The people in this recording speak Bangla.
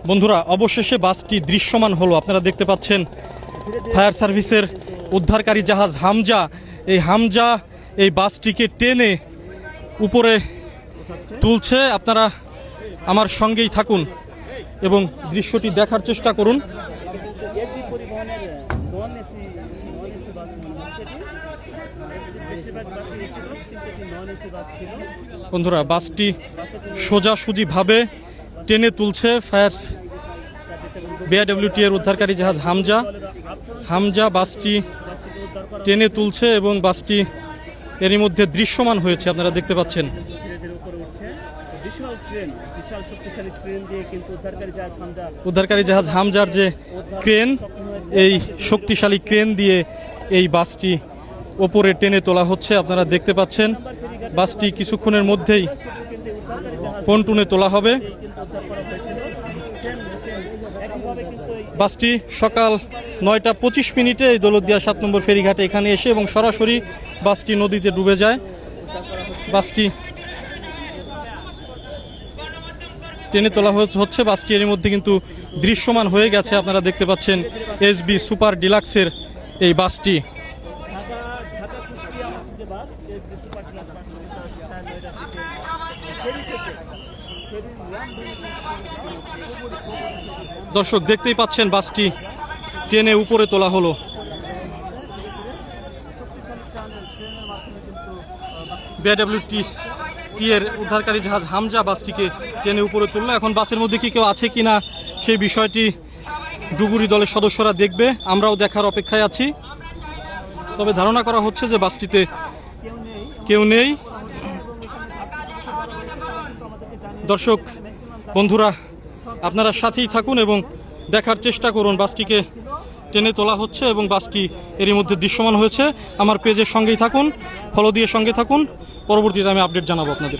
বন্ধুরা অবশেষে বাসটি দৃশ্যমান হলো। আপনারা দেখতে পাচ্ছেন ফায়ার সার্ভিসের উদ্ধারকারী জাহাজ হামজা এই বাসটিকে টেনে উপরে তুলছে। আপনারা আমার সঙ্গেই থাকুন এবং দৃশ্যটি দেখার চেষ্টা করুন। বন্ধুরা বাসটি সোজাসুজিভাবে টেনে তুলছে ফায়ার বিআরডব্লিউটি এর উদ্ধারকারী জাহাজ হামজা বাসটি টেনে তুলছে এবং বাসটি এরই মধ্যে দৃশ্যমান হয়েছে। আপনারা দেখতে পাচ্ছেন উদ্ধারকারী জাহাজ হামজার যে ক্রেন, এই শক্তিশালী ক্রেন দিয়ে এই বাসটি ওপরে টেনে তোলা হচ্ছে। আপনারা দেখতে পাচ্ছেন বাসটি কিছুক্ষণের মধ্যেই পন্টুনে তোলা হবে। বাসটি সকাল 9:25 এই দৌলতদিয়া 7 নম্বর ফেরিঘাটে এখানে এসে এবং সরাসরি বাসটি নদীতে ডুবে যায়। বাসটি টেনে তোলা হচ্ছে। বাসটি এর মধ্যে কিন্তু দৃশ্যমান হয়ে গেছে। আপনারা দেখতে পাচ্ছেন এসবি সুপার ডিলাক্সের এই বাসটি। দর্শক দেখতেই পাচ্ছেন বাসটি টেনে উপরে তোলা হলো। বিআরডব্লিউটি এর উদ্ধারকারী জাহাজ হামজা বাসটিকে টেনে উপরে তুললো। এখন বাসের মধ্যে কি কেউ আছে কিনা সেই বিষয়টি ডুবুরি দলের সদস্যরা দেখবে, আমরাও দেখার অপেক্ষায় আছি। তবে ধারণা করা হচ্ছে যে বাসটিতে কেউ নেই। দর্শক বন্ধুরা আপনারা সাথেই থাকুন এবং দেখার চেষ্টা করুন। বাসটিকে টেনে তোলা হচ্ছে এবং বাসটি এরই মধ্যে দৃশ্যমান হয়েছে। আমার পেজের সঙ্গেই থাকুন, ফলো দিয়ে সঙ্গে থাকুন। পরবর্তীতে আমি আপডেট জানাবো আপনাদের।